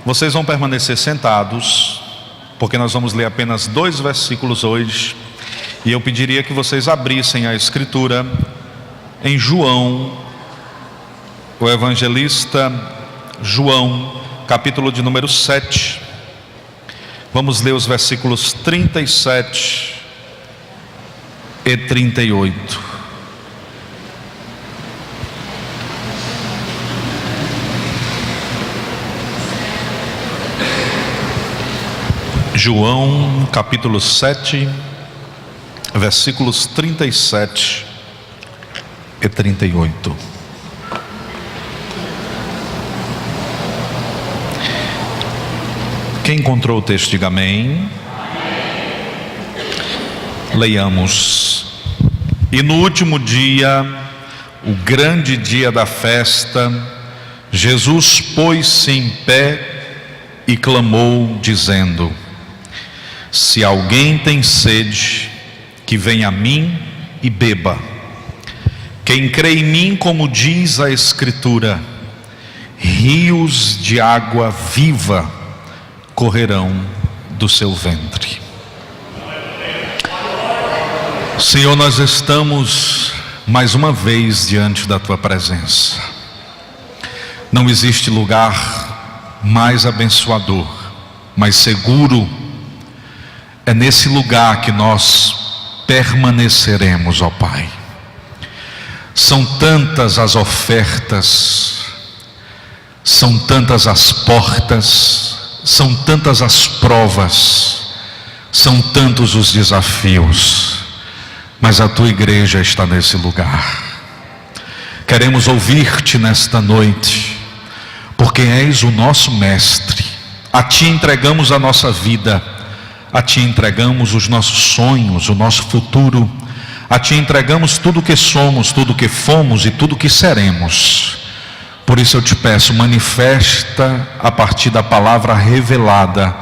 Vocês vão permanecer sentados, porque nós vamos ler apenas 2 versículos hoje. E eu pediria que vocês abrissem a escritura em João, o evangelista João, capítulo de número 7. Vamos ler os versículos 37 e 38. João, capítulo 7, versículos 37 e 38. Quem encontrou o texto, diga amém. Leiamos. E no último dia, o grande dia da festa, Jesus pôs-se em pé e clamou, dizendo: se alguém tem sede, que venha a mim e beba. Quem crê em mim, como diz a Escritura, rios de água viva correrão do seu ventre. Senhor, nós estamos mais uma vez diante da tua presença. Não existe lugar mais abençoador, mais seguro. É nesse lugar que nós permaneceremos, ó Pai. São tantas as ofertas, são tantas as portas, são tantas as provas, são tantos os desafios, mas a tua igreja está nesse lugar. Queremos ouvir-te nesta noite, porque és o nosso mestre. A ti entregamos a nossa vida, a ti entregamos os nossos sonhos, o nosso futuro. A ti entregamos tudo o que somos, tudo o que fomos e tudo o que seremos. Por isso eu te peço, manifesta a partir da palavra revelada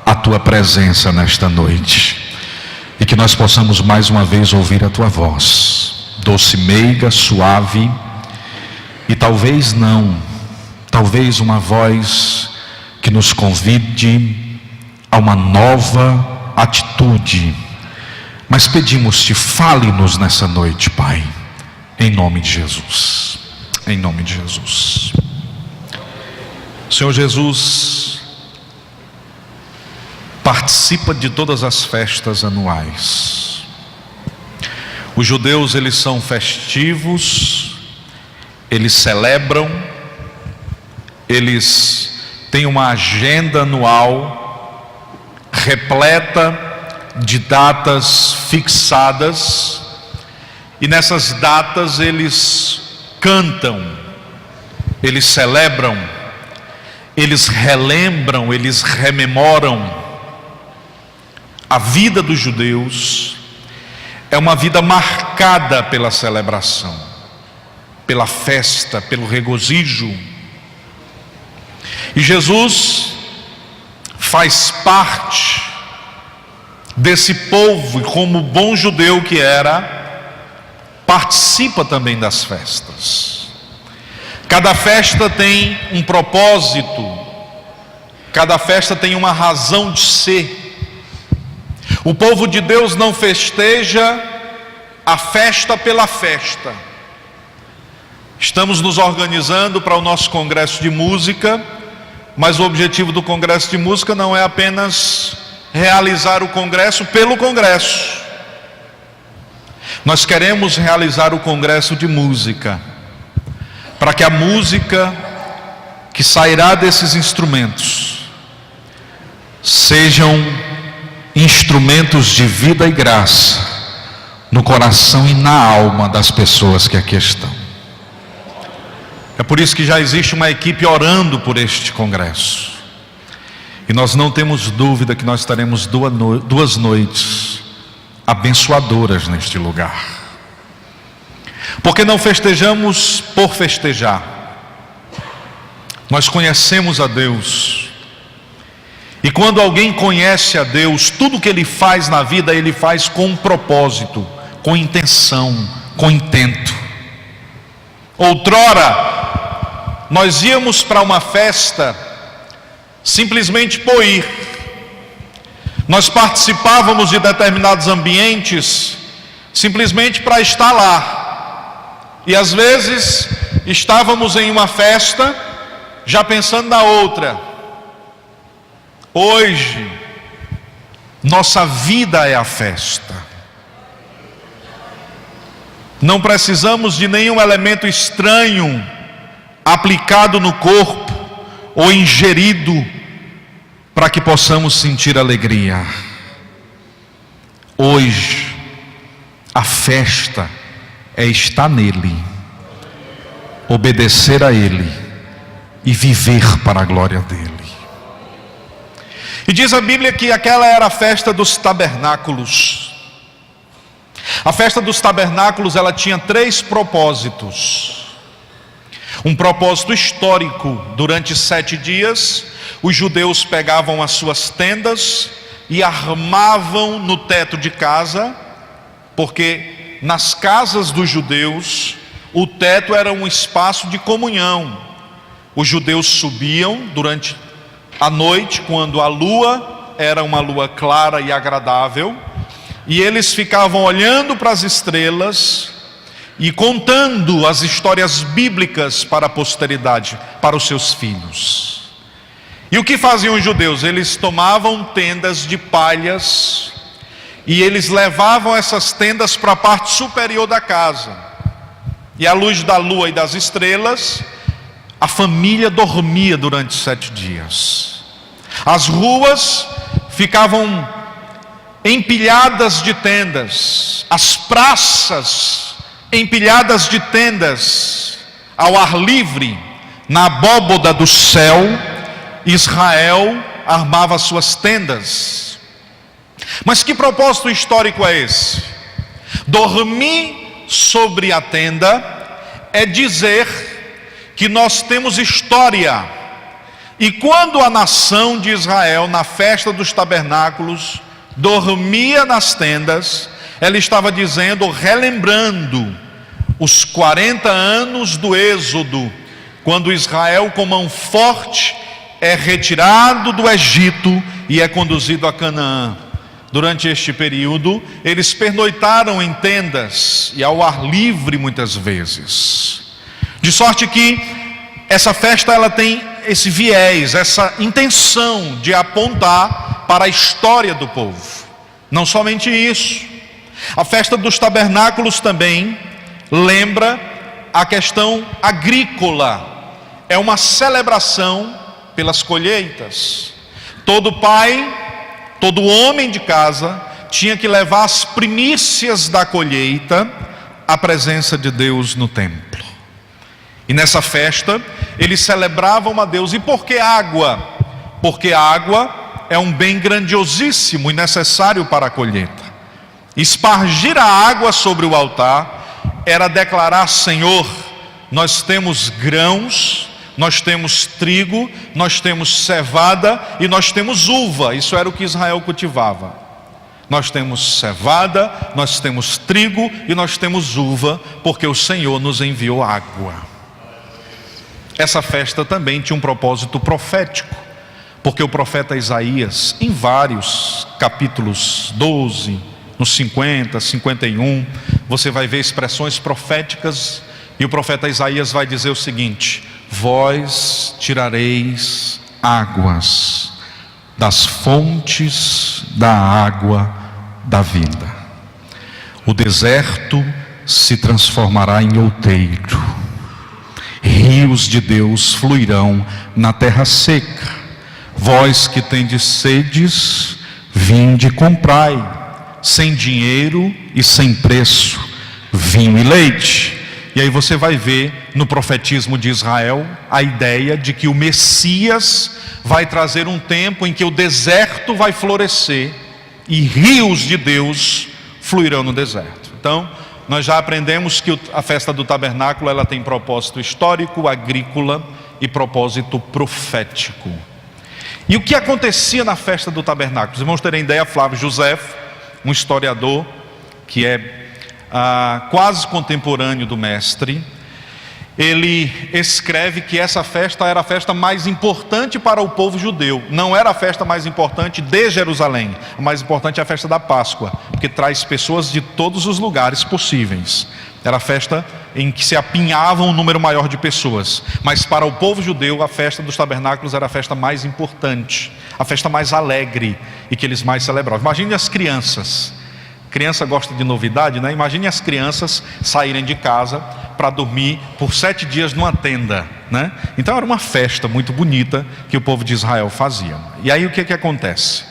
a tua presença nesta noite. E que nós possamos mais uma vez ouvir a tua voz, doce, meiga, suave. E talvez uma voz que nos convide a uma nova atitude. Mas pedimos-te, fale-nos nessa noite, Pai, em nome de Jesus. Em nome de Jesus. Senhor Jesus participa de todas as festas anuais. Os judeus, eles são festivos, eles celebram, eles têm uma agenda anual repleta de datas fixadas, e nessas datas eles cantam, eles celebram, eles relembram, eles rememoram. A vida dos judeus é uma vida marcada pela celebração, pela festa, pelo regozijo. E Jesus faz parte desse povo, e como bom judeu que era, participa também das festas. Cada festa tem um propósito, cada festa tem uma razão de ser. O povo de Deus não festeja a festa pela festa. Estamos nos organizando para o nosso congresso de música, mas o objetivo do congresso de música não é apenas realizar o congresso pelo congresso. Nós queremos realizar o congresso de música, para que a música que sairá desses instrumentos sejam instrumentos de vida e graça no coração e na alma das pessoas que aqui estão. É por isso que já existe uma equipe orando por este congresso. E nós não temos dúvida que nós teremos 2 noites abençoadoras neste lugar. Porque não festejamos por festejar. Nós conhecemos a Deus. E quando alguém conhece a Deus, tudo que ele faz na vida, ele faz com um propósito, com intenção, com intento. Outrora, nós íamos para uma festa simplesmente por ir. Nós participávamos de determinados ambientes simplesmente para estar lá. E às vezes estávamos em uma festa já pensando na outra. Hoje, nossa vida é a festa. Não precisamos de nenhum elemento estranho aplicado no corpo ou ingerido para que possamos sentir alegria. Hoje, a festa é estar nele, obedecer a ele e viver para a glória dele. E diz a Bíblia que aquela era a festa dos tabernáculos. A festa dos tabernáculos, ela tinha 3 propósitos. Um propósito histórico: durante 7 dias, os judeus pegavam as suas tendas e armavam no teto de casa, porque nas casas dos judeus, o teto era um espaço de comunhão. Os judeus subiam durante a noite, quando a lua era uma lua clara e agradável, e eles ficavam olhando para as estrelas e contando as histórias bíblicas para a posteridade, para os seus filhos. E o que faziam os judeus? Eles tomavam tendas de palhas e eles levavam essas tendas para a parte superior da casa. E à luz da lua e das estrelas, a família dormia durante 7 dias. As ruas ficavam empilhadas de tendas, as praças empilhadas de tendas, ao ar livre, na abóboda do céu. Israel armava suas tendas. Mas que propósito histórico é esse? Dormir sobre a tenda é dizer que nós temos história. E quando a nação de Israel, na festa dos tabernáculos, dormia nas tendas, ela estava dizendo, relembrando os 40 anos do êxodo, quando Israel com mão forte é retirado do Egito e é conduzido a Canaã. Durante este período, eles pernoitaram em tendas e ao ar livre muitas vezes. De sorte que essa festa, ela tem esse viés, essa intenção de apontar para a história do povo. Não somente isso, a festa dos tabernáculos também lembra a questão agrícola. É uma celebração pelas colheitas. Todo pai, todo homem de casa tinha que levar as primícias da colheita à presença de Deus no templo. E nessa festa eles celebravam a Deus. E por que água? Porque a água é um bem grandiosíssimo e necessário para a colheita. Espargir a água sobre o altar era declarar: Senhor, nós temos grãos, nós temos trigo, nós temos cevada e nós temos uva. Isso era o que Israel cultivava. Nós temos cevada, nós temos trigo e nós temos uva, porque o Senhor nos enviou água. Essa festa também tinha um propósito profético, porque o profeta Isaías, em vários capítulos 12, no 50, 51, você vai ver expressões proféticas, e o profeta Isaías vai dizer o seguinte: vós tirareis águas das fontes da água da vida. O deserto se transformará em outeiro. Rios de Deus fluirão na terra seca. Vós que tendes sedes, vinde e comprai, sem dinheiro e sem preço, vinho e leite. E aí você vai ver no profetismo de Israel a ideia de que o Messias vai trazer um tempo em que o deserto vai florescer e rios de Deus fluirão no deserto. Então, nós já aprendemos que a festa do tabernáculo, ela tem propósito histórico, agrícola e propósito profético. E o que acontecia na festa do tabernáculo? Os irmãos terem ideia, Flávio Josefo, um historiador que é quase contemporâneo do mestre, ele escreve que essa festa era a festa mais importante para o povo judeu. Não era a festa mais importante de Jerusalém. A mais importante é a festa da Páscoa, porque traz pessoas de todos os lugares possíveis. Era a festa em que se apinhava um número maior de pessoas. Mas para o povo judeu, a festa dos tabernáculos era a festa mais importante, a festa mais alegre e que eles mais celebravam. Imagine as crianças. Criança gosta de novidade, né? Imagine as crianças saírem de casa para dormir por 7 dias numa tenda, né? Então era uma festa muito bonita que o povo de Israel fazia. E aí o que acontece?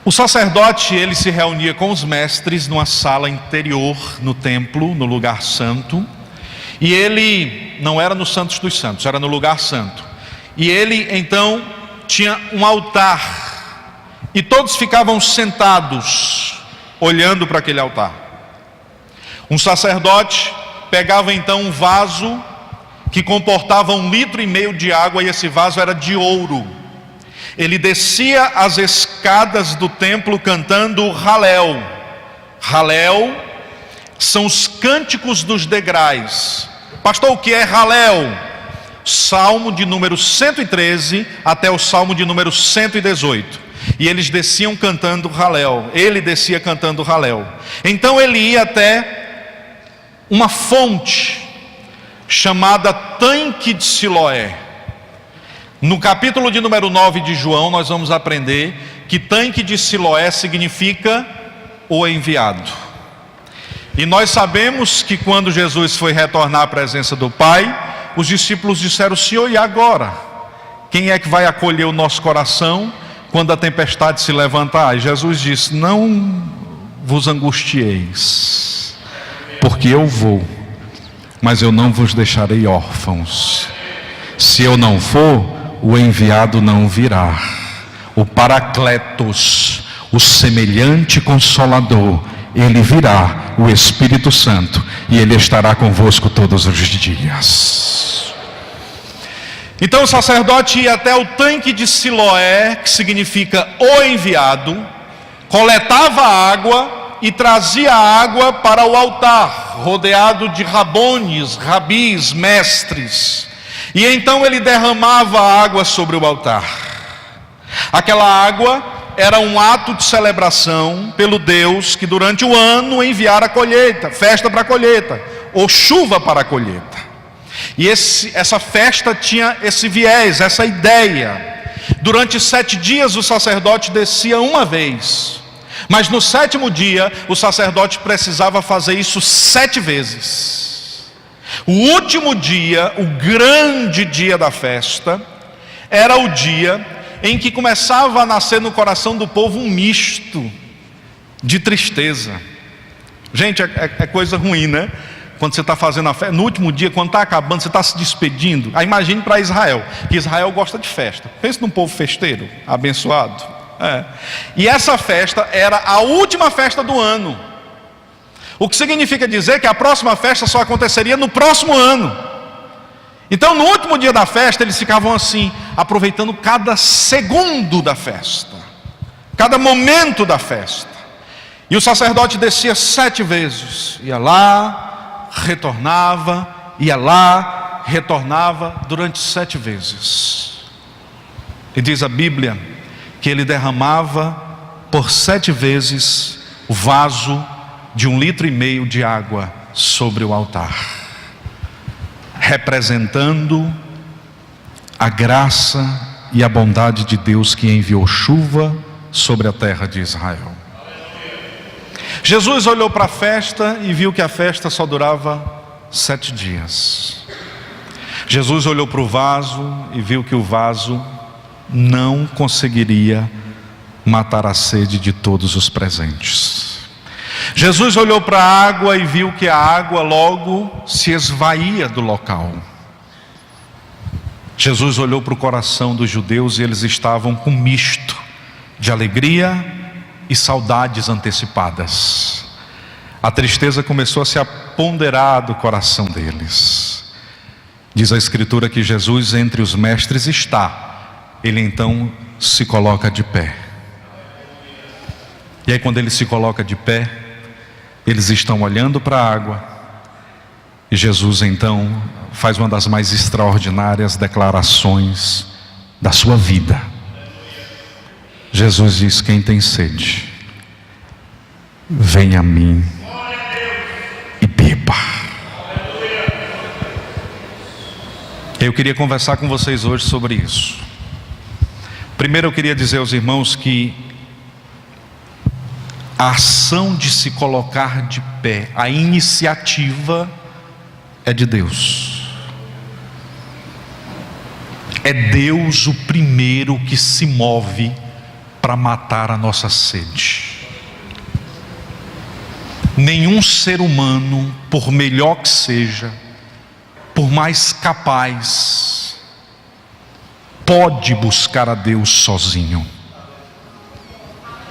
O sacerdote, ele se reunia com os mestres numa sala interior no templo, no lugar santo. E ele não era no Santos dos Santos, era no lugar santo. E ele então tinha um altar. E todos ficavam sentados olhando para aquele altar. Um sacerdote pegava então um vaso que comportava 1,5 litro de água, e esse vaso era de ouro. Ele descia as escadas do templo cantando Halel. Halel são os cânticos dos degraus. Pastor, o que é Halel? Salmo de número 113 até o Salmo de número 118. E eles desciam cantando Halel. Ele descia cantando Halel. Então ele ia até uma fonte chamada Tanque de Siloé. No capítulo de número 9 de João, nós vamos aprender que Tanque de Siloé significa o enviado. E nós sabemos que quando Jesus foi retornar à presença do Pai, os discípulos disseram: Senhor, e agora? Quem é que vai acolher o nosso coração quando a tempestade se levantar? E Jesus disse: não vos angustieis, porque eu vou, mas eu não vos deixarei órfãos. Se eu não for, o enviado não virá. O Paracletos, o semelhante consolador, ele virá, o Espírito Santo, e ele estará convosco todos os dias. Então o sacerdote ia até o tanque de Siloé, que significa o enviado, coletava água e trazia água para o altar, rodeado de rabones, rabis, mestres. E então ele derramava água sobre o altar. Aquela água era um ato de celebração pelo Deus que durante o ano enviara a colheita, festa para a colheita, ou chuva para a colheita. E essa festa tinha esse viés, essa ideia. Durante 7 dias o sacerdote descia uma vez, mas no 7º dia o sacerdote precisava fazer isso 7 vezes. O último dia, o grande dia da festa, era o dia em que começava a nascer no coração do povo um misto de tristeza. Gente, é coisa ruim, né? Quando você está fazendo a festa, no último dia, quando está acabando, você está se despedindo. Aí imagine para Israel, que Israel gosta de festa. Pense num povo festeiro, abençoado. E essa festa era a última festa do ano. O que significa dizer que a próxima festa só aconteceria no próximo ano. Então no último dia da festa eles ficavam assim, aproveitando cada segundo da festa, cada momento da festa. E o sacerdote descia 7 vezes, ia lá, retornava, ia lá, retornava, durante 7 vezes. E diz a Bíblia que ele derramava por 7 vezes o vaso de 1,5 litro de água sobre o altar, representando a graça e a bondade de Deus que enviou chuva sobre a terra de Israel. Jesus olhou para a festa e viu que a festa só durava 7 dias. Jesus olhou para o vaso e viu que o vaso não conseguiria matar a sede de todos os presentes. Jesus olhou para a água e viu que a água logo se esvaía do local. Jesus olhou para o coração dos judeus e eles estavam com misto de alegria e saudades antecipadas. A tristeza começou a se apoderar do coração deles. Diz a Escritura que Jesus entre os mestres está. Ele então se coloca de pé. E aí quando ele se coloca de pé, eles estão olhando para a água E Jesus então faz uma das mais extraordinárias declarações da sua vida. Jesus diz: quem tem sede, venha a mim e beba. Eu queria conversar com vocês hoje sobre isso. Primeiro eu queria dizer aos irmãos que a ação de se colocar de pé, a iniciativa é de Deus. É Deus o primeiro que se move para matar a nossa sede. Nenhum ser humano, por melhor que seja, por mais capaz, pode buscar a Deus sozinho.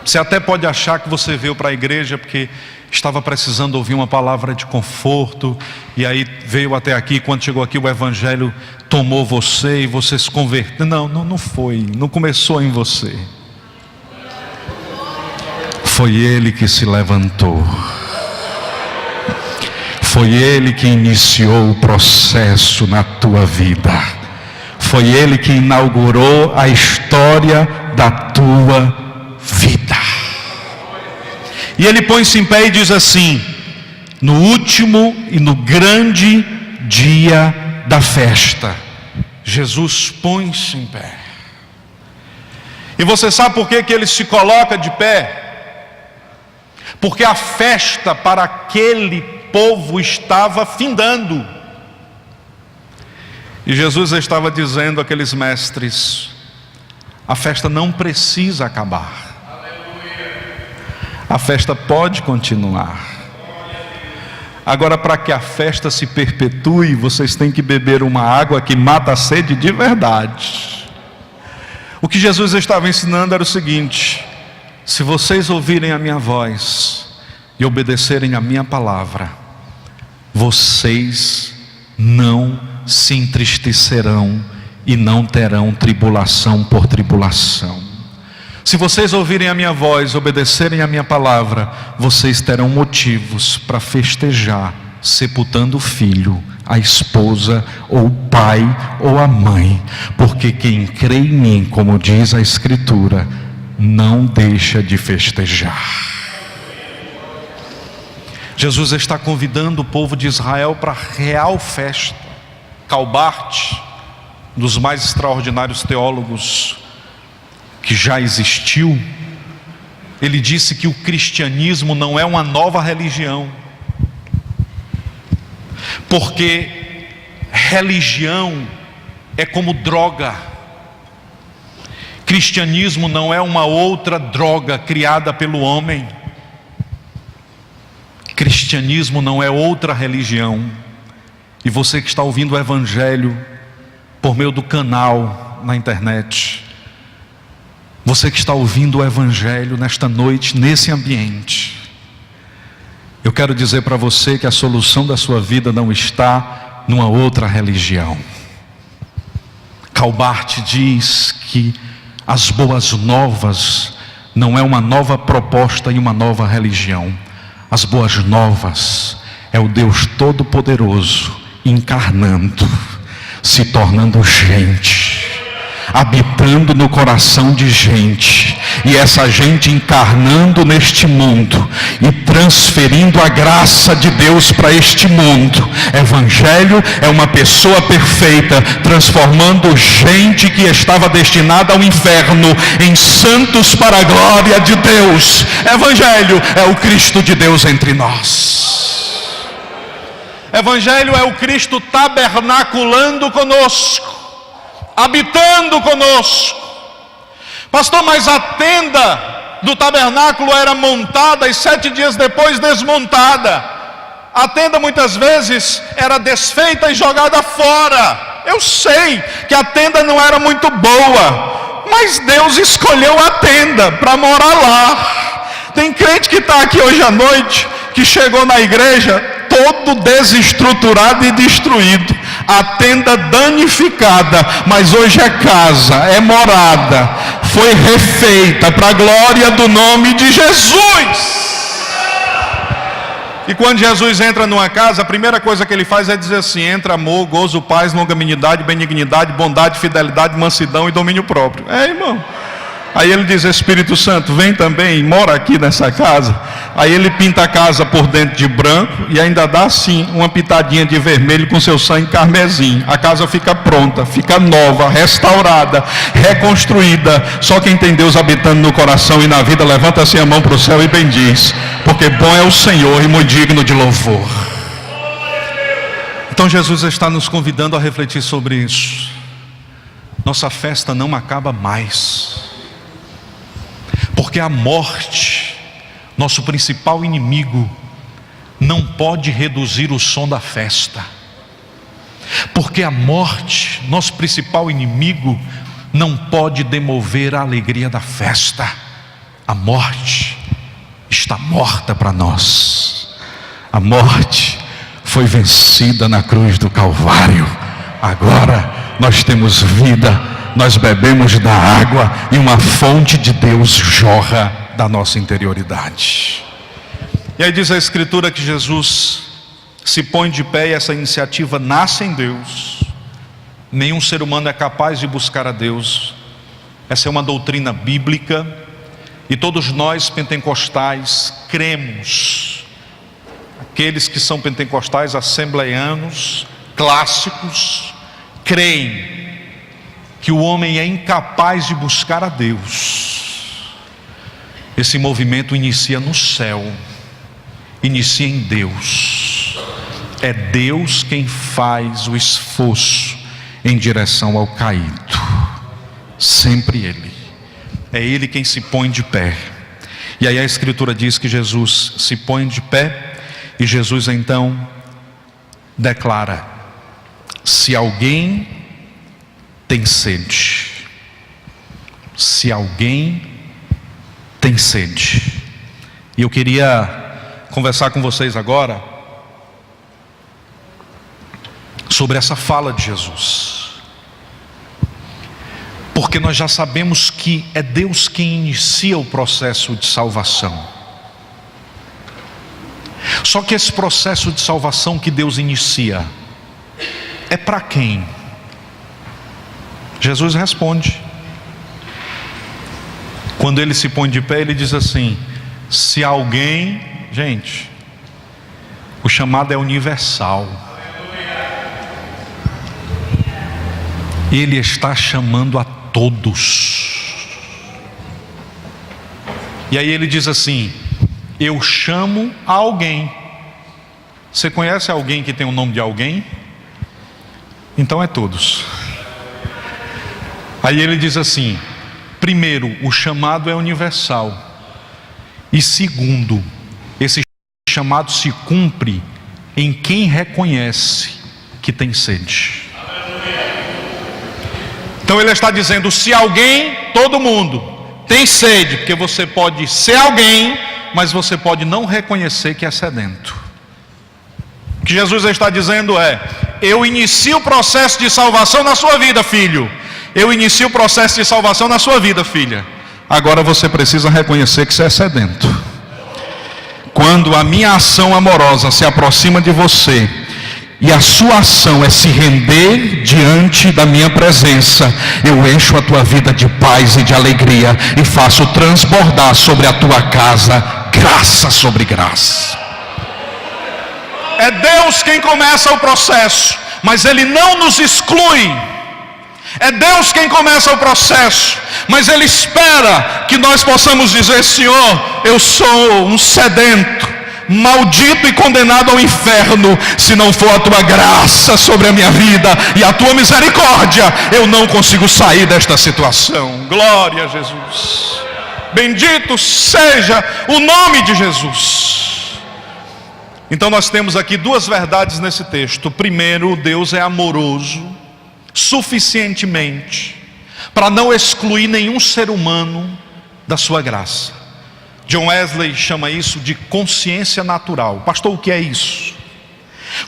Você até pode achar que você veio para a igreja porque estava precisando ouvir uma palavra de conforto, e aí veio até aqui. Quando chegou aqui, o evangelho tomou você e você se converteu. Não foi, não começou em você. Foi Ele que se levantou. Foi Ele que iniciou o processo na tua vida. Foi Ele que inaugurou a história da tua vida. E Ele põe-se em pé e diz assim: no último e no grande dia da festa, Jesus põe-se em pé. E você sabe por que Ele se coloca de pé? Porque a festa para aquele povo estava findando. E Jesus estava dizendo àqueles mestres: a festa não precisa acabar. A festa pode continuar. Agora, para que a festa se perpetue, vocês têm que beber uma água que mata a sede de verdade. O que Jesus estava ensinando era o seguinte: se vocês ouvirem a minha voz e obedecerem a minha palavra, vocês não se entristecerão e não terão tribulação por tribulação. Se vocês ouvirem a minha voz, obedecerem a minha palavra, vocês terão motivos para festejar, sepultando o filho, a esposa, ou o pai, ou a mãe. Porque quem crê em mim, como diz a Escritura, não deixa de festejar. Jesus está convidando o povo de Israel para a real festa. Calbart, um dos mais extraordinários teólogos que já existiu, ele disse que o cristianismo não é uma nova religião, porque religião é como droga. Cristianismo não é uma outra droga criada pelo homem. Cristianismo não é outra religião. E você que está ouvindo o evangelho por meio do canal na internet, você que está ouvindo o evangelho nesta noite, nesse ambiente, eu quero dizer para você que a solução da sua vida não está numa outra religião. Calbart diz que as boas novas não é uma nova proposta e uma nova religião. As boas novas é o Deus Todo-Poderoso encarnando, se tornando gente, habitando no coração de gente, e essa gente encarnando neste mundo e transferindo a graça de Deus para este mundo. Evangelho é uma pessoa perfeita transformando gente que estava destinada ao inferno em santos para a glória de Deus. Evangelho é o Cristo de Deus entre nós. Evangelho é o Cristo tabernaculando conosco, habitando conosco. Pastor, mas a tenda do tabernáculo era montada e 7 dias depois desmontada. A tenda muitas vezes era desfeita e jogada fora. Eu sei que a tenda não era muito boa, mas Deus escolheu a tenda para morar lá. Tem crente que está aqui hoje à noite, que chegou na igreja todo desestruturado e destruído, a tenda danificada, mas hoje é casa, é morada, foi refeita para a glória do nome de Jesus. E quando Jesus entra numa casa, a primeira coisa que ele faz é dizer assim: entra amor, gozo, paz, longanimidade, benignidade, bondade, fidelidade, mansidão e domínio próprio. Irmão. Aí ele diz: Espírito Santo, vem também e mora aqui nessa casa. Aí ele pinta a casa por dentro de branco e ainda dá assim uma pitadinha de vermelho com seu sangue carmesim. A casa fica pronta, fica nova, restaurada, reconstruída. Só quem tem Deus habitando no coração e na vida, levanta assim a mão para o céu e bendiz, porque bom é o Senhor e muito digno de louvor. Então Jesus está nos convidando a refletir sobre isso. Nossa festa não acaba mais, porque a morte, nosso principal inimigo, não pode reduzir o som da festa. Porque a morte, nosso principal inimigo, não pode demover a alegria da festa. A morte está morta para nós. A morte foi vencida na cruz do Calvário. Agora nós temos vida. Nós bebemos da água e uma fonte de Deus jorra da nossa interioridade. E aí diz a Escritura que Jesus se põe de pé e essa iniciativa nasce em Deus. Nenhum ser humano é capaz de buscar a Deus. Essa é uma doutrina bíblica e todos nós pentecostais cremos. Aqueles que são pentecostais, assembleianos, clássicos, creem que o homem é incapaz de buscar a Deus. Esse movimento inicia no céu, inicia em Deus. É Deus quem faz o esforço em direção ao caído. Sempre Ele. É Ele quem se põe de pé. E aí a Escritura diz que Jesus se põe de pé e Jesus então declara: se alguém tem sede, se alguém tem sede. E eu queria conversar com vocês agora sobre essa fala de Jesus, porque nós já sabemos que é Deus quem inicia o processo de salvação. Só que esse processo de salvação que Deus inicia é para quem? Jesus responde. Quando ele se põe de pé, ele diz assim: se alguém, gente, o chamado é universal. Ele está chamando a todos. E aí ele diz assim: eu chamo a alguém. Você conhece alguém que tem o nome de alguém? Então é todos. Aí ele diz assim: primeiro, o chamado é universal. E segundo, esse chamado se cumpre em quem reconhece que tem sede. Então ele está dizendo: se alguém, todo mundo, tem sede, porque você pode ser alguém, mas você pode não reconhecer que é sedento. O que Jesus está dizendo é: eu inicio o processo de salvação na sua vida, filho. Eu inicio o processo de salvação na sua vida, filha. Agora você precisa reconhecer que você é sedento. Quando a minha ação amorosa se aproxima de você e a sua ação é se render diante da minha presença, eu encho a tua vida de paz e de alegria e faço transbordar sobre a tua casa graça sobre graça. É Deus quem começa o processo, mas Ele não nos exclui. É Deus quem começa o processo, mas Ele espera que nós possamos dizer: Senhor, eu sou um sedento, maldito e condenado ao inferno. Se não for a tua graça sobre a minha vida e a tua misericórdia, eu não consigo sair desta situação. Glória a Jesus. Bendito seja o nome de Jesus. Então nós temos aqui duas verdades nesse texto. Primeiro, Deus é amoroso suficientemente para não excluir nenhum ser humano da sua graça. John Wesley chama isso de consciência natural. Pastor, o que é isso?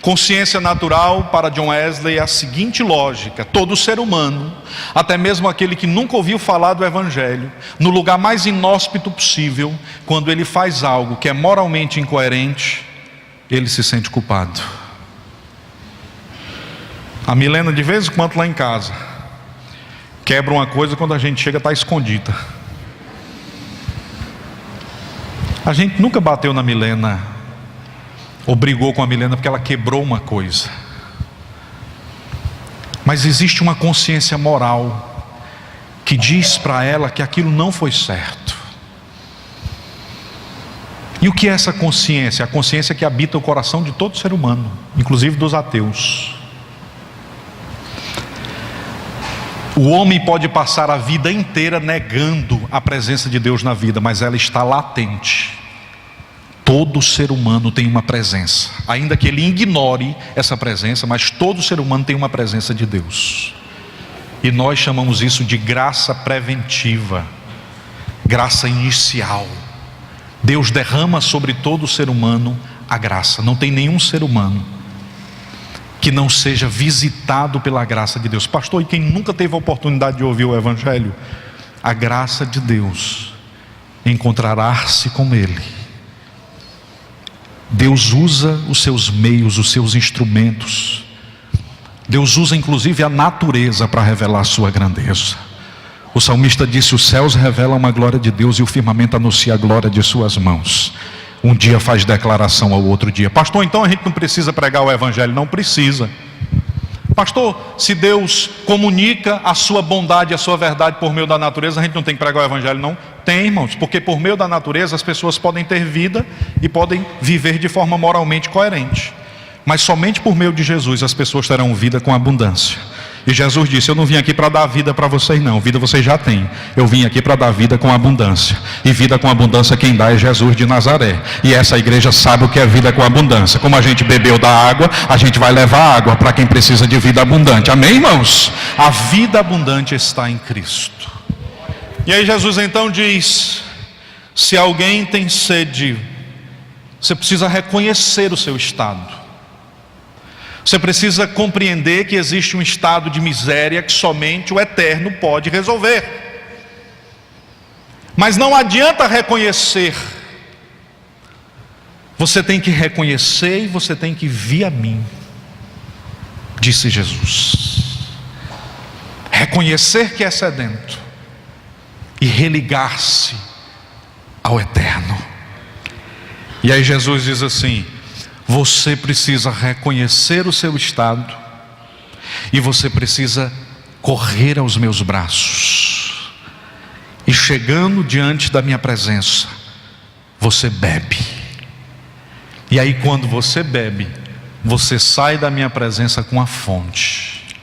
Consciência natural para John Wesley é a seguinte lógica: todo ser humano, até mesmo aquele que nunca ouviu falar do Evangelho, no lugar mais inóspito possível, quando ele faz algo que é moralmente incoerente, ele se sente culpado. A Milena, de vez em quando lá em casa, quebra uma coisa, quando a gente chega está escondida. A gente nunca bateu na Milena ou brigou com a Milena porque ela quebrou uma coisa. Mas existe uma consciência moral que diz para ela que aquilo não foi certo. E o que é essa consciência? A consciência que habita o coração de todo ser humano, inclusive dos ateus. O homem pode passar a vida inteira negando a presença de Deus na vida, mas ela está latente. Todo ser humano tem uma presença, ainda que ele ignore essa presença, mas todo ser humano tem uma presença de Deus. E nós chamamos isso de graça preventiva, graça inicial. Deus derrama sobre todo ser humano a graça. Não tem nenhum ser humano que não seja visitado pela graça de Deus. Pastor, e quem nunca teve a oportunidade de ouvir o Evangelho? A graça de Deus encontrará-se com Ele. Deus usa os seus meios, os seus instrumentos. Deus usa inclusive a natureza para revelar a sua grandeza. O salmista disse: os céus revelam a glória de Deus e o firmamento anuncia a glória de suas mãos. Um dia faz declaração ao outro dia. Pastor, então a gente não precisa pregar o Evangelho? Não precisa. Pastor, se Deus comunica a sua bondade, a sua verdade por meio da natureza, a gente não tem que pregar o Evangelho? Não tem, irmãos, porque por meio da natureza as pessoas podem ter vida e podem viver de forma moralmente coerente. Mas somente por meio de Jesus as pessoas terão vida com abundância. E Jesus disse: eu não vim aqui para dar vida para vocês não, vida vocês já têm. Eu vim aqui para dar vida com abundância. E vida com abundância quem dá é Jesus de Nazaré. E essa igreja sabe o que é vida com abundância. Como a gente bebeu da água, a gente vai levar água para quem precisa de vida abundante. Amém, irmãos? A vida abundante está em Cristo. E aí Jesus então diz: se alguém tem sede, você precisa reconhecer o seu estado. Você precisa compreender que existe um estado de miséria que somente o Eterno pode resolver. Mas não adianta reconhecer. Você tem que reconhecer e você tem que vir a mim, disse Jesus. Reconhecer que é sedento e religar-se ao Eterno. E aí Jesus diz assim: você precisa reconhecer o seu estado e você precisa correr aos meus braços. E chegando diante da minha presença, você bebe. E aí quando você bebe, você sai da minha presença com a fonte.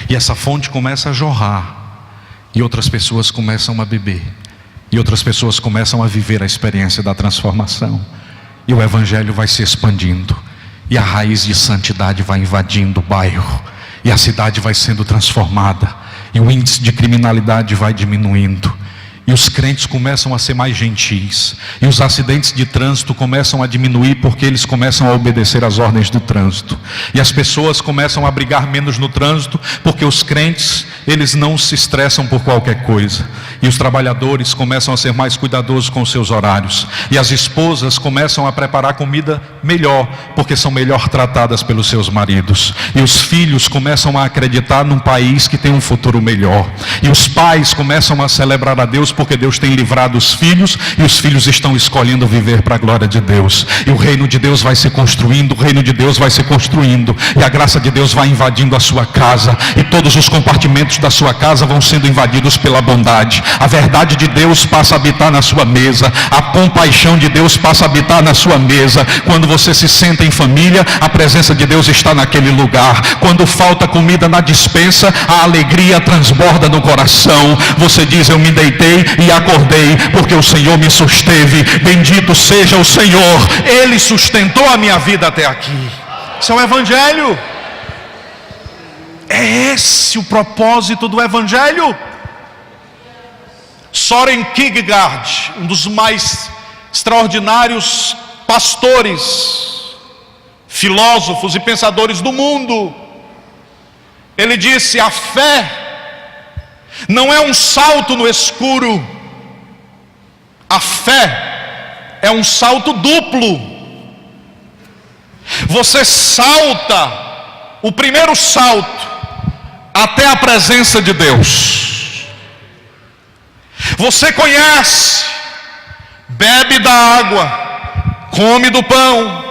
E essa fonte começa a jorrar. E outras pessoas começam a beber. E outras pessoas começam a viver a experiência da transformação. E o Evangelho vai se expandindo. E a raiz de santidade vai invadindo o bairro. E a cidade vai sendo transformada. E o índice de criminalidade vai diminuindo. E os crentes começam a ser mais gentis. E os acidentes de trânsito começam a diminuir porque eles começam a obedecer às ordens do trânsito. E as pessoas começam a brigar menos no trânsito porque os crentes, eles não se estressam por qualquer coisa. E os trabalhadores começam a ser mais cuidadosos com os seus horários. E as esposas começam a preparar comida melhor porque são melhor tratadas pelos seus maridos. E os filhos começam a acreditar num país que tem um futuro melhor. E os pais começam a celebrar a Deus porque Deus tem livrado os filhos e os filhos estão escolhendo viver para a glória de Deus. E o reino de Deus vai se construindo, o reino de Deus vai se construindo, e a graça de Deus vai invadindo a sua casa, e todos os compartimentos da sua casa vão sendo invadidos pela bondade. A verdade de Deus passa a habitar na sua mesa, a compaixão de Deus passa a habitar na sua mesa. Quando você se senta em família, a presença de Deus está naquele lugar. Quando falta comida na despensa, a alegria transborda no coração. Você diz: eu me deitei e acordei porque o Senhor me susteve. Bendito seja o Senhor, Ele sustentou a minha vida até aqui. Isso é o Evangelho. É esse o propósito do Evangelho. Soren Kierkegaard, um dos mais extraordinários pastores, filósofos e pensadores do mundo, ele disse: a fé não é um salto no escuro, a fé é um salto duplo. Você salta, o primeiro salto, até a presença de Deus. Você conhece, bebe da água, come do pão.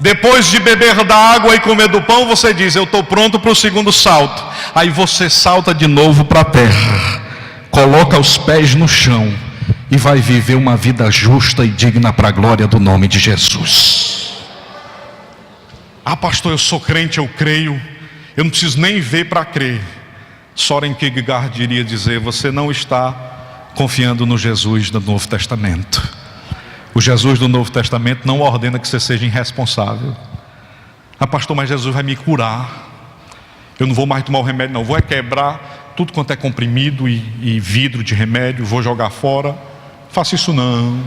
Depois de beber da água e comer do pão, você diz: eu estou pronto para o segundo salto. Aí você salta de novo para a terra, coloca os pés no chão e vai viver uma vida justa e digna para a glória do nome de Jesus. Ah, pastor, eu sou crente, eu creio, eu não preciso nem ver para crer. Soren Kierkegaard iria dizer: você não está confiando no Jesus do Novo Testamento. O Jesus do Novo Testamento não ordena que você seja irresponsável. Ah, pastor, mas Jesus vai me curar, eu não vou mais tomar o remédio não, vou quebrar tudo quanto é comprimido e vidro de remédio, vou jogar fora. Faça isso não.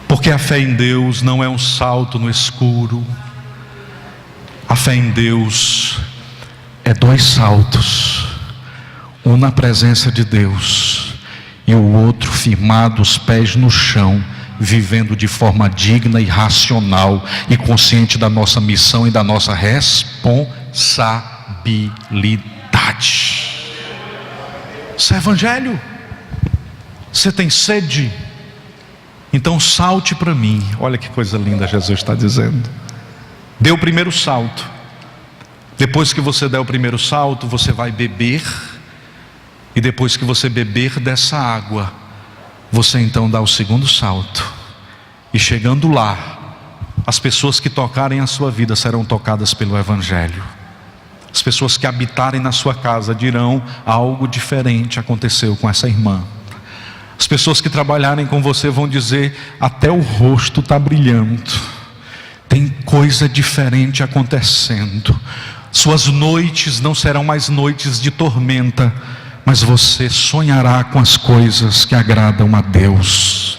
Porque a fé em Deus não é um salto no escuro. A fé em Deus é 2 saltos, um na presença de Deus e o outro firmado, os pés no chão, vivendo de forma digna e racional e consciente da nossa missão e da nossa responsabilidade. Isso é evangelho. Você tem sede? Então salte para mim. Olha que coisa linda Jesus está dizendo. Dê o primeiro salto. Depois que você der o primeiro salto, você vai beber. E depois que você beber dessa água, você então dá o segundo salto. E chegando lá, as pessoas que tocarem a sua vida serão tocadas pelo evangelho. As pessoas que habitarem na sua casa dirão: algo diferente aconteceu com essa irmã. As pessoas que trabalharem com você vão dizer: até o rosto está brilhando, tem coisa diferente acontecendo. Suas noites não serão mais noites de tormenta, mas você sonhará com as coisas que agradam a Deus.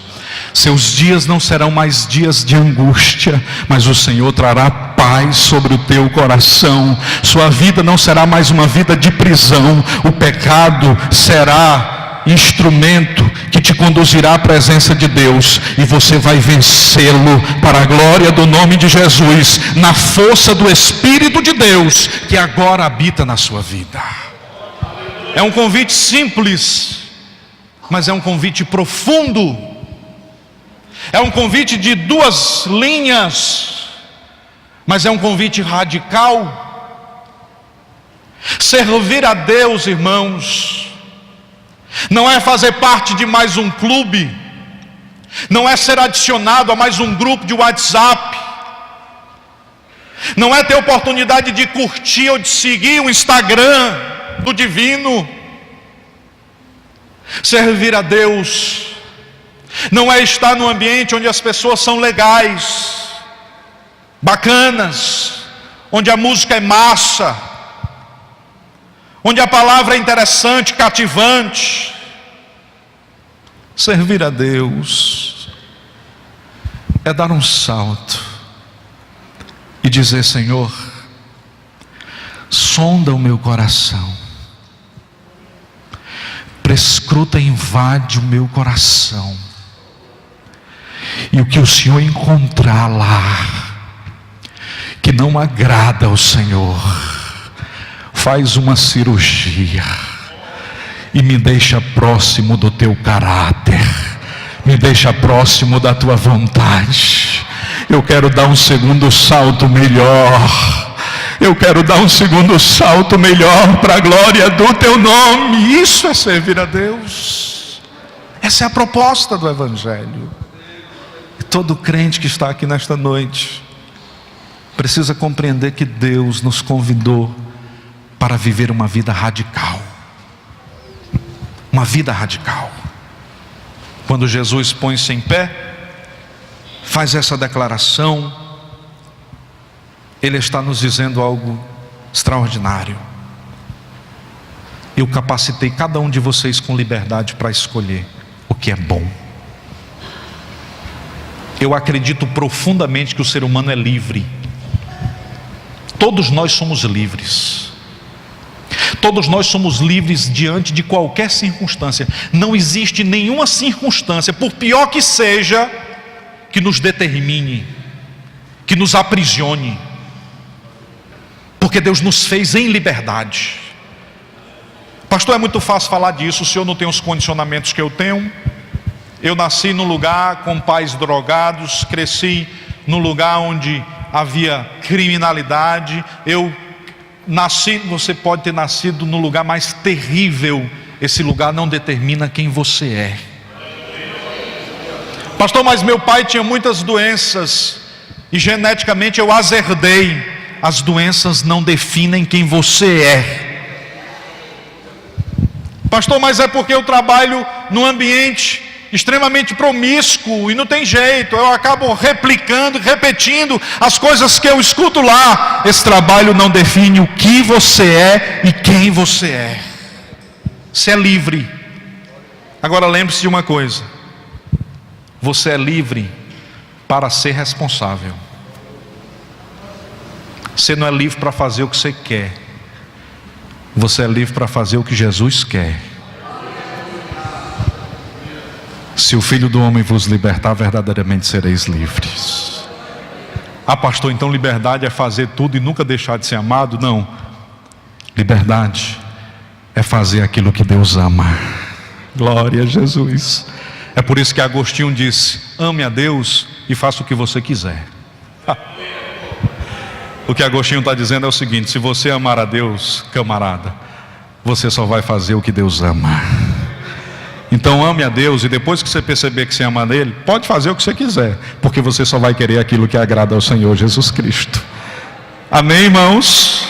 Seus dias não serão mais dias de angústia, mas o Senhor trará paz sobre o teu coração. Sua vida não será mais uma vida de prisão. O pecado será instrumento que te conduzirá à presença de Deus, e você vai vencê-lo para a glória do nome de Jesus, na força do Espírito de Deus que agora habita na sua vida. É um convite simples, mas é um convite profundo. É um convite de 2 linhas, mas é um convite radical. Servir a Deus, irmãos, não é fazer parte de mais um clube, não é ser adicionado a mais um grupo de WhatsApp, não é ter oportunidade de curtir ou de seguir o Instagram do divino. Servir a Deus não é estar num ambiente onde as pessoas são legais, bacanas, onde a música é massa, onde a palavra é interessante, cativante. Servir a Deus é dar um salto e dizer: Senhor, sonda o meu coração, prescruta e invade o meu coração, e o que o Senhor encontrar lá que não agrada ao Senhor, faz uma cirurgia e me deixa próximo do teu caráter, me deixa próximo da tua vontade. Eu quero dar um segundo salto melhor, eu quero dar um segundo salto melhor para a glória do teu nome. Isso é servir a Deus. Essa é a proposta do evangelho. E todo crente que está aqui nesta noite precisa compreender que Deus nos convidou para viver uma vida radical. Uma vida radical. Quando Jesus põe-se em pé, faz essa declaração, Ele está nos dizendo algo extraordinário. Eu capacitei cada um de vocês com liberdade para escolher o que é bom. Eu acredito profundamente que o ser humano é livre. Todos nós somos livres. Todos nós somos livres diante de qualquer circunstância. Não existe nenhuma circunstância, por pior que seja, que nos determine. que nos aprisione, porque Deus nos fez em liberdade. Pastor, é muito fácil falar disso, o senhor não tem os condicionamentos que eu tenho. Eu nasci num lugar com pais drogados, cresci num lugar onde havia criminalidade. Eu nasci, você pode ter nascido no lugar mais terrível. Esse lugar não determina quem você é. Pastor, mas meu pai tinha muitas doenças e geneticamente eu as herdei. As doenças não definem quem você é. Pastor, mas é porque eu trabalho num ambiente extremamente promíscuo e não tem jeito, eu acabo replicando, repetindo as coisas que eu escuto lá. Esse trabalho não define o que você é e quem você é. Você é livre. Agora lembre-se de uma coisa: você é livre para ser responsável. Você não é livre para fazer o que você quer, você é livre para fazer o que Jesus quer. Se o Filho do Homem vos libertar, verdadeiramente sereis livres. Ah, pastor, então liberdade é fazer tudo e nunca deixar de ser amado? Não. Liberdade é fazer aquilo que Deus ama. Glória a Jesus. É por isso que Agostinho disse: ame a Deus e faça o que você quiser. O que Agostinho está dizendo é o seguinte: se você amar a Deus, camarada, você só vai fazer o que Deus ama. Então ame a Deus, e depois que você perceber que você ama nele, pode fazer o que você quiser, porque você só vai querer aquilo que agrada ao Senhor Jesus Cristo. Amém, irmãos?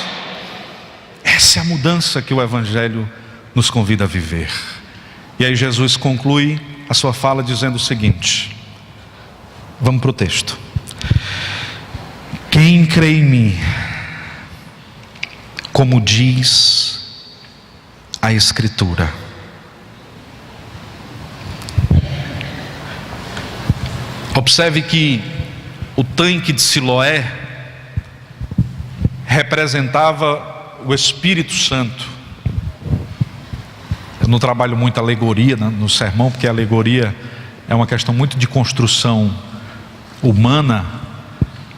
Essa é a mudança que o Evangelho nos convida a viver. E aí Jesus conclui a sua fala dizendo o seguinte, vamos para o texto: quem crê em mim, como diz a Escritura. Observe que o tanque de Siloé representava o Espírito Santo. Eu não trabalho muito alegoria no sermão, porque a alegoria é uma questão muito de construção humana,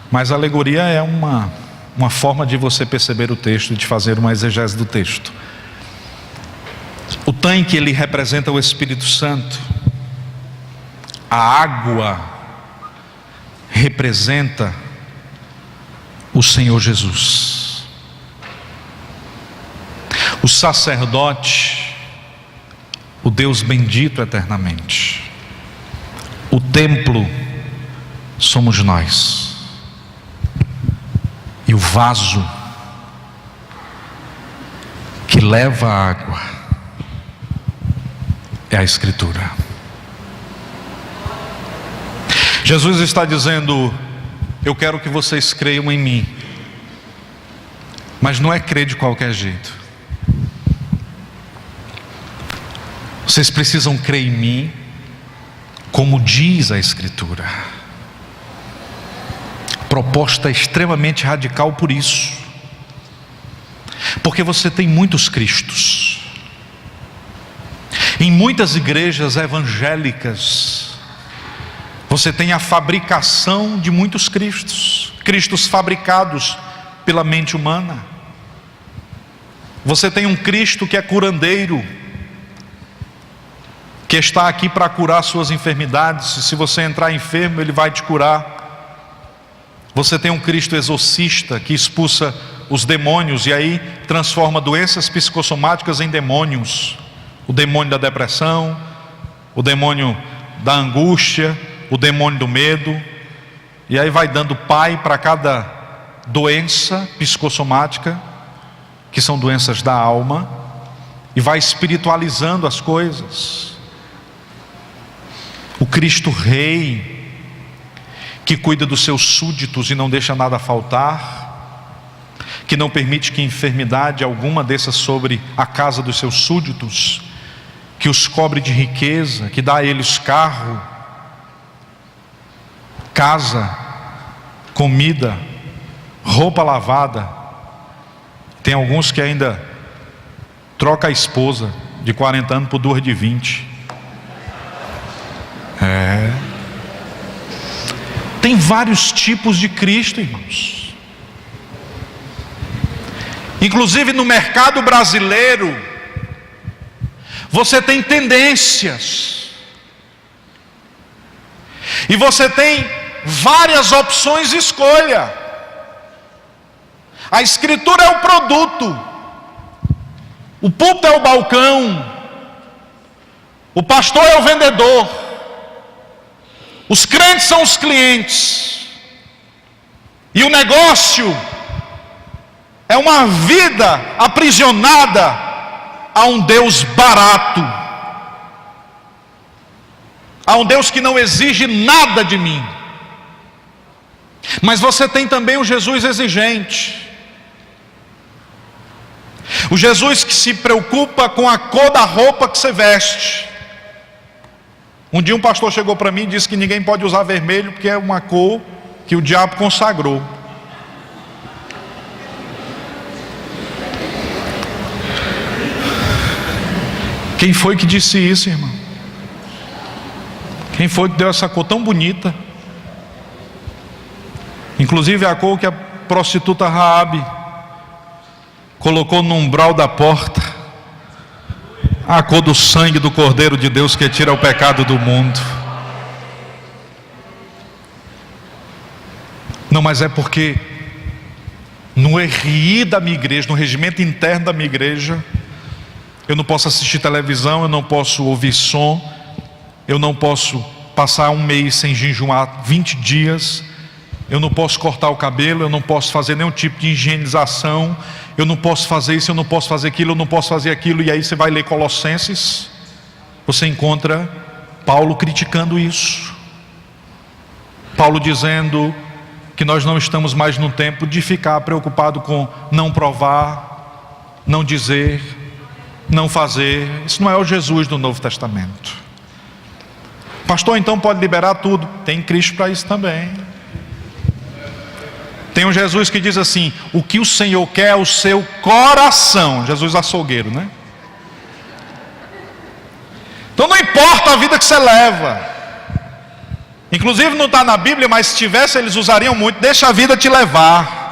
mas a alegoria é uma forma de você perceber o texto e de fazer uma exegese do texto. O tanque, ele representa o Espírito Santo. A água representa o Senhor Jesus. O sacerdote, o Deus bendito eternamente. O templo somos nós. E o vaso que leva a água é a Escritura. Jesus está dizendo: eu quero que vocês creiam em mim, mas não é crer de qualquer jeito. Vocês precisam crer em mim, como diz a Escritura. Proposta extremamente radical por isso, porque você tem muitos Cristos. Em muitas igrejas evangélicas, você tem a fabricação de muitos Cristos, Cristos fabricados pela mente humana. Você tem um Cristo que é curandeiro, que está aqui para curar suas enfermidades, e se você entrar enfermo, Ele vai te curar. Você tem um Cristo exorcista, que expulsa os demônios, e aí transforma doenças psicossomáticas em demônios. O demônio da depressão, o demônio da angústia, o demônio do medo, e aí vai dando pai para cada doença psicossomática, que são doenças da alma, e vai espiritualizando as coisas. O Cristo Rei, que cuida dos seus súditos e não deixa nada faltar, que não permite que enfermidade alguma desça sobre a casa dos seus súditos, que os cobre de riqueza, que dá a eles carro, casa, comida, roupa lavada. Tem alguns que ainda troca a esposa de 40 anos por 2 de 20. Tem vários tipos de Cristo, irmãos. Inclusive no mercado brasileiro, você tem tendências. E você tem várias opções de escolha. A escritura é o produto. O púlpito é o balcão. O pastor é o vendedor. Os crentes são os clientes. E o negócio é uma vida aprisionada a um Deus barato, a um Deus que não exige nada de mim. Mas você tem também o Jesus exigente, o Jesus que se preocupa com a cor da roupa que você veste. Um dia um pastor chegou para mim e disse que ninguém pode usar vermelho porque é uma cor que o diabo consagrou. Quem foi que disse isso, irmão? Quem foi que deu essa cor tão bonita? Inclusive a cor que a prostituta Raabe colocou no umbral da porta, a cor do sangue do Cordeiro de Deus que tira o pecado do mundo. Não, mas é porque no RI da minha igreja, no regimento interno da minha igreja, eu não posso assistir televisão, eu não posso ouvir som, eu não posso passar um mês sem jejuar 20 dias, eu não posso cortar o cabelo, eu não posso fazer nenhum tipo de higienização, eu não posso fazer isso, eu não posso fazer aquilo, eu não posso fazer aquilo. E aí você vai ler Colossenses, você encontra Paulo criticando isso. Paulo dizendo que nós não estamos mais no tempo de ficar preocupado com não provar, não dizer, não fazer. Isso não é o Jesus do Novo Testamento. Pastor, então pode liberar tudo. Tem Cristo para isso também. Tem um Jesus que diz assim: o que o Senhor quer é o seu coração. Jesus açougueiro, né? Então não importa a vida que você leva. Inclusive não está na Bíblia, mas se tivesse eles usariam muito: deixa a vida te levar.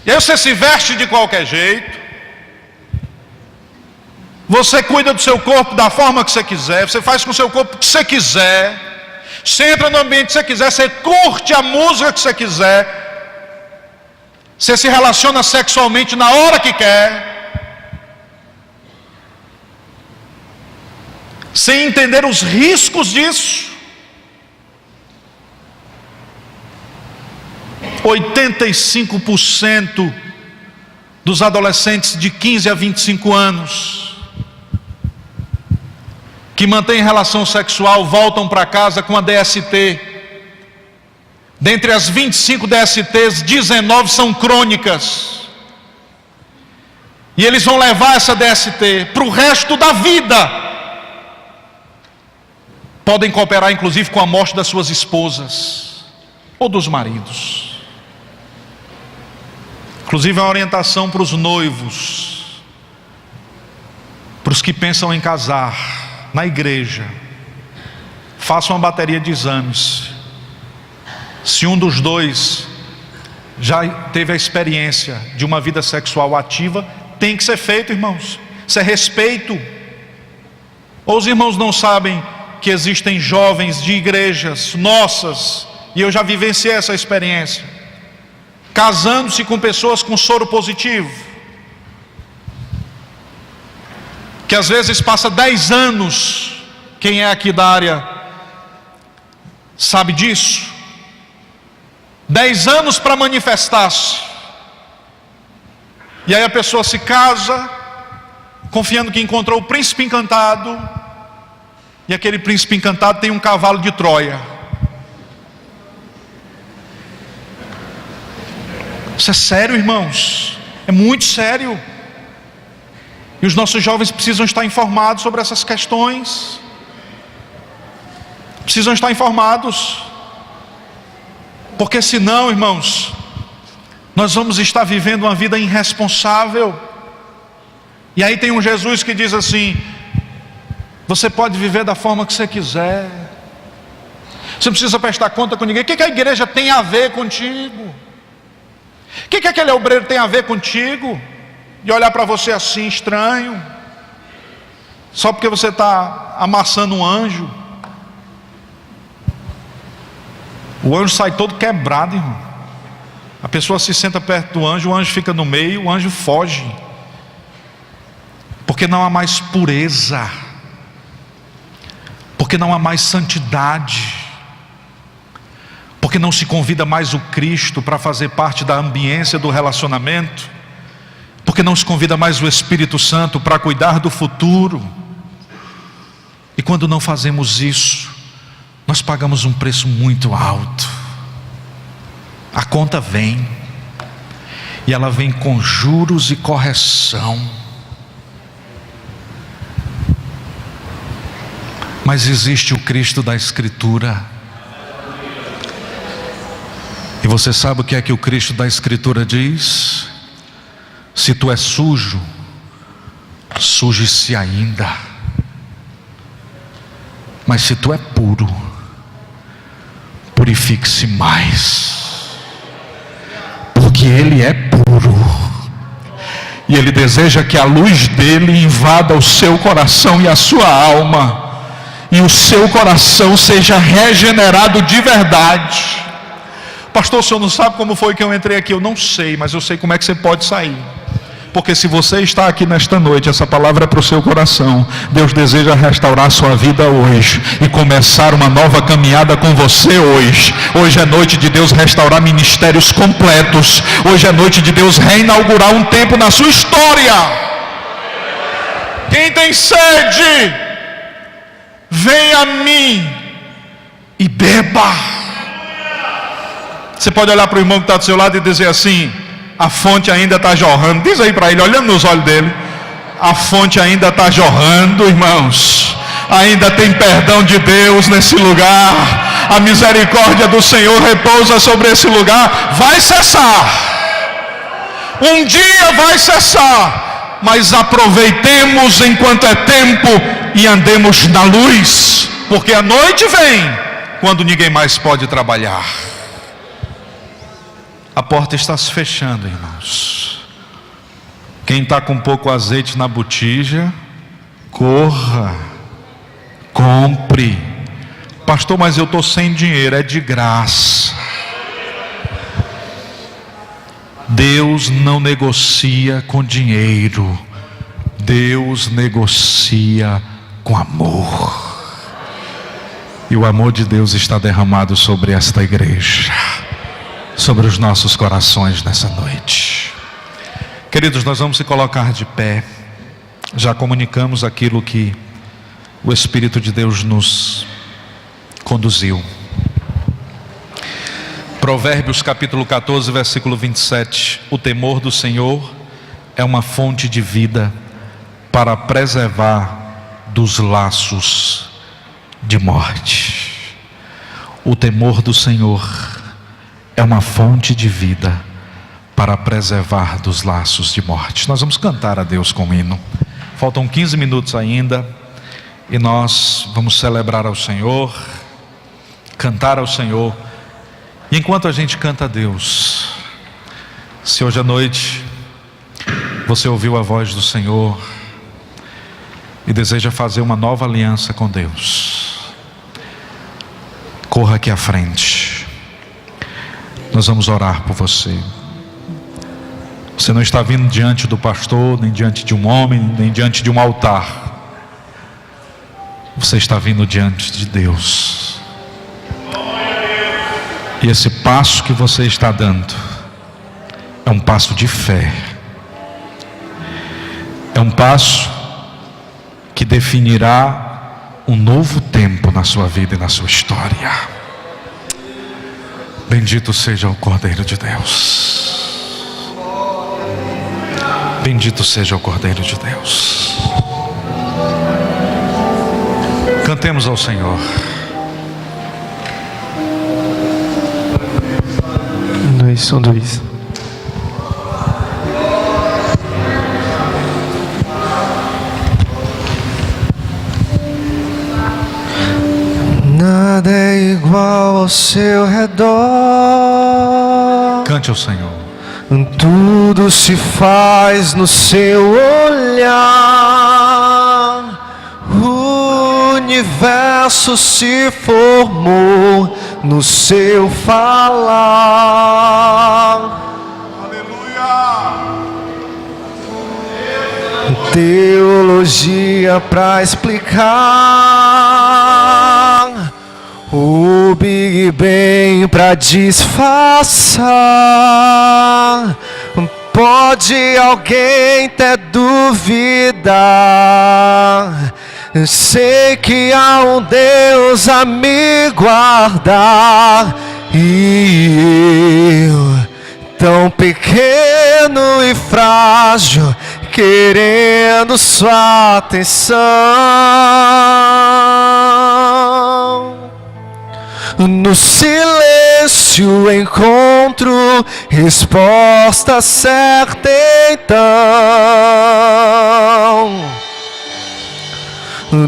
E aí você se veste de qualquer jeito, você cuida do seu corpo da forma que você quiser, você faz com o seu corpo o que você quiser, você entra no ambiente que você quiser, você curte a música que você quiser, você se relaciona sexualmente na hora que quer, sem entender os riscos disso. 85% dos adolescentes de 15 a 25 anos que mantêm relação sexual voltam para casa com a DST. Dentre as 25 DSTs, 19 são crônicas. E eles vão levar essa DST para o resto da vida. Podem cooperar inclusive com a morte das suas esposas ou dos maridos. Inclusive é uma orientação para os noivos, para os que pensam em casar. Na igreja, faça uma bateria de exames. Se um dos dois já teve a experiência de uma vida sexual ativa, tem que ser feito, irmãos. Isso é respeito. Ou os irmãos não sabem que existem jovens de igrejas nossas, e eu já vivenciei essa experiência, casando-se com pessoas com soro positivo, que às vezes passa 10 anos, quem é aqui da área sabe disso, 10 anos para manifestar-se, e aí a pessoa se casa, confiando que encontrou o príncipe encantado, e aquele príncipe encantado tem um cavalo de Troia. Isso é sério, irmãos, é muito sério. E os nossos jovens precisam estar informados sobre essas questões. Precisam estar informados. Porque senão, irmãos, nós vamos estar vivendo uma vida irresponsável. E aí tem um Jesus que diz assim: você pode viver da forma que você quiser. Você não precisa prestar conta com ninguém. O que a igreja tem a ver contigo? O que aquele obreiro tem a ver contigo? De olhar para você assim, estranho, só porque você está amassando um anjo. O anjo sai todo quebrado, irmão. A pessoa se senta perto do anjo, o anjo fica no meio, o anjo foge. Porque não há mais pureza, porque não há mais santidade, porque não se convida mais o Cristo para fazer parte da ambiência do relacionamento, porque não se convida mais o Espírito Santo para cuidar do futuro. E quando não fazemos isso, nós pagamos um preço muito alto. A conta vem, e ela vem com juros e correção. Mas existe o Cristo da Escritura. E você sabe o que é que o Cristo da Escritura diz? Se tu és sujo, suje-se ainda. Mas se tu é puro, purifique-se mais. Porque Ele é puro. E Ele deseja que a luz dele invada o seu coração e a sua alma. E o seu coração seja regenerado de verdade. Pastor, o senhor não sabe como foi que eu entrei aqui? Eu não sei, mas eu sei como é que você pode sair. Porque se você está aqui nesta noite, essa palavra é para o seu coração. Deus deseja restaurar a sua vida hoje e começar uma nova caminhada com você hoje. Hoje é noite de Deus restaurar ministérios completos. Hoje é noite de Deus reinaugurar um tempo na sua história. Quem tem sede, venha a mim e beba. Você pode olhar para o irmão que está do seu lado e dizer assim: a fonte ainda está jorrando. Diz aí para ele, olhando nos olhos dele: a fonte ainda está jorrando, irmãos. Ainda tem perdão de Deus nesse lugar. A misericórdia do Senhor repousa sobre esse lugar. Vai cessar. Um dia vai cessar. Mas aproveitemos enquanto é tempo e andemos na luz. Porque a noite vem quando ninguém mais pode trabalhar. A porta está se fechando, irmãos. Quem está com pouco azeite na botija, corra, compre. Pastor, mas eu estou sem dinheiro. É de graça. Deus não negocia com dinheiro. Deus negocia com amor. E o amor de Deus está derramado sobre esta igreja, sobre os nossos corações nessa noite. Queridos, nós vamos se colocar de pé. Já comunicamos aquilo que o Espírito de Deus nos conduziu. Provérbios capítulo 14, versículo 27. O temor do Senhor é uma fonte de vida para preservar dos laços de morte. O temor do Senhor é uma fonte de vida para preservar dos laços de morte. Nós vamos cantar a Deus com um hino. Faltam 15 minutos ainda e nós vamos celebrar ao Senhor, cantar ao Senhor. E enquanto a gente canta a Deus, se hoje à noite você ouviu a voz do Senhor e deseja fazer uma nova aliança com Deus, corra aqui à frente. Nós vamos orar por você. Você não está vindo diante do pastor, nem diante de um homem, nem diante de um altar. Você está vindo diante de Deus. E esse passo que você está dando é um passo de fé. É um passo que definirá um novo tempo na sua vida e na sua história. Bendito seja o Cordeiro de Deus. Bendito seja o Cordeiro de Deus. Cantemos ao Senhor. Som 2. Nada é igual igual ao seu redor. Cante ao Senhor. Tudo se faz no seu olhar. O universo se formou no seu falar. Teologia pra explicar, o Big Bang pra disfarçar. Pode alguém até duvidar, sei que há um Deus a me guardar. E eu, tão pequeno e frágil, querendo sua atenção. No silêncio encontro resposta certa então.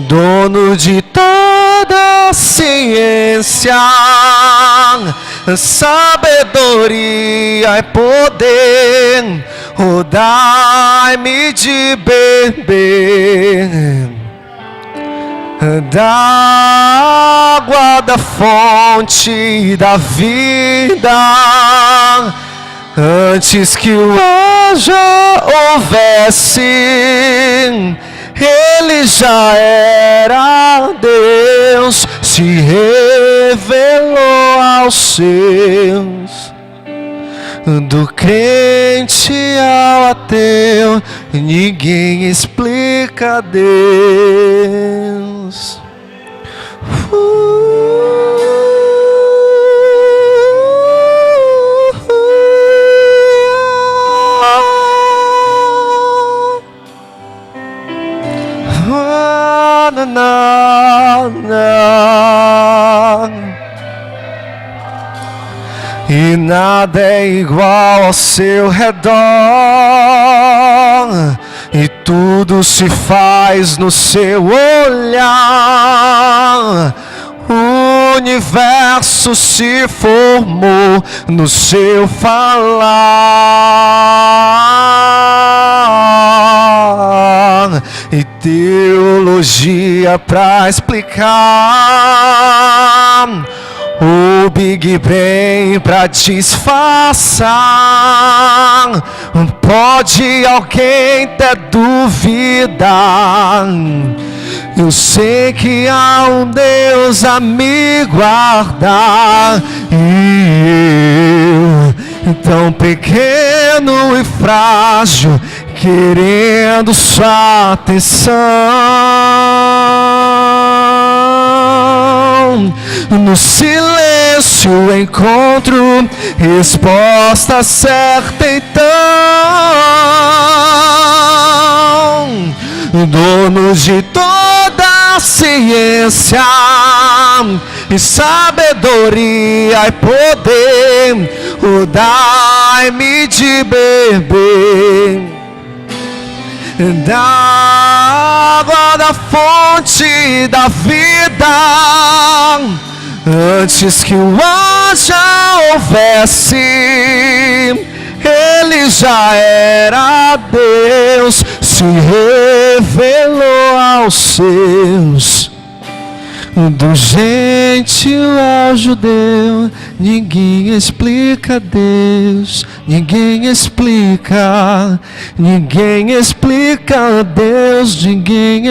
Dono de toda a ciência, sabedoria e poder, dai-me de beber da água da fonte da vida, antes que o anjo houvesse, ele já era Deus, se revelou aos seus. Do crente ao ateu, ninguém explica Deus. E nada é igual ao seu redor, e tudo se faz no seu olhar. O universo se formou no seu falar, e teologia pra explicar, o Big Bang pra disfarçar. Pode alguém até duvidar, eu sei que há um Deus a me guardar. E eu, tão pequeno e frágil, querendo sua atenção. No silêncio encontro resposta certa então. Dono de toda a ciência e sabedoria e poder, dai-me de beber da água da fonte da vida, antes que o anjo houvesse, ele já era Deus, se revelou aos seus. Do gentil ao judeu, ninguém explica Deus, ninguém explica Deus, ninguém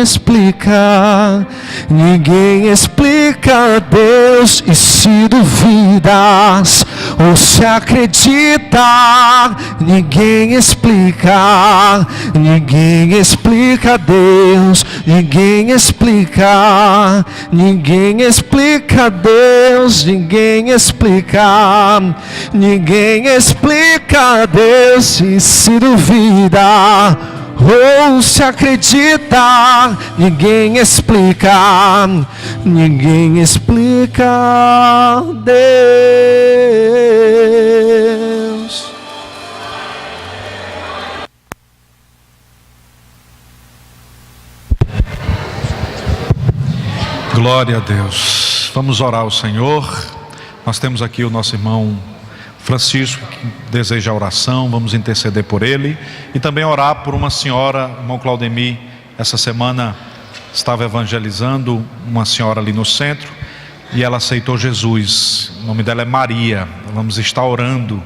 explica Deus. E se duvidas ou se acredita, ninguém explica Deus, ninguém explica Deus, ninguém explica Deus. E se duvida ou se acredita, ninguém explica Deus. Glória a Deus. vamos orar ao Senhor. Nós temos aqui o nosso irmão Francisco, que deseja oração, vamos interceder por ele. E também orar por uma senhora, irmão Claudemir, essa semana estava evangelizando uma senhora ali no centro, e ela aceitou Jesus. O nome dela é Maria. Vamos estar orando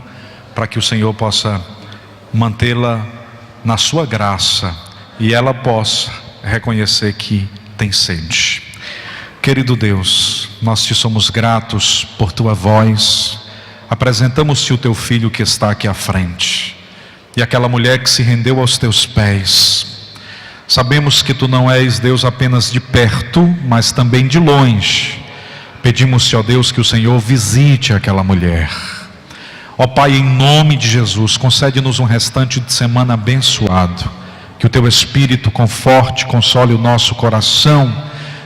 para que o Senhor possa mantê-la na sua graça e ela possa reconhecer que tem sede. Querido Deus, nós te somos gratos por tua voz. Apresentamos-te o teu filho que está aqui à frente e aquela mulher que se rendeu aos teus pés. Sabemos que tu não és Deus apenas de perto, mas também de longe. Pedimos-te, ó Deus, que o Senhor visite aquela mulher. Ó Pai, em nome de Jesus, concede-nos um restante de semana abençoado. Que o teu Espírito conforte, console o nosso coração.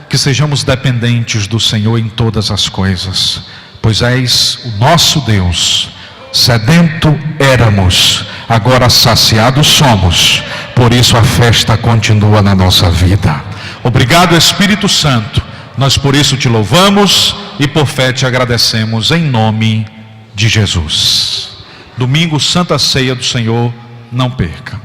Que sejamos dependentes do Senhor em todas as coisas. Pois és o nosso Deus. Sedento éramos, agora saciados somos. Por isso a festa continua na nossa vida. Obrigado, Espírito Santo. Nós por isso te louvamos e por fé te agradecemos em nome de Jesus. Domingo, Santa Ceia do Senhor, não perca.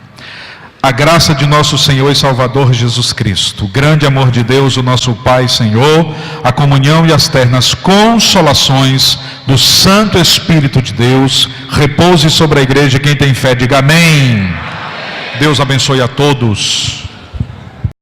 A graça de nosso Senhor e Salvador Jesus Cristo, o grande amor de Deus, o nosso Pai Senhor, a comunhão e as ternas consolações do Santo Espírito de Deus, repouse sobre a igreja. Quem tem fé, diga amém. Deus abençoe a todos.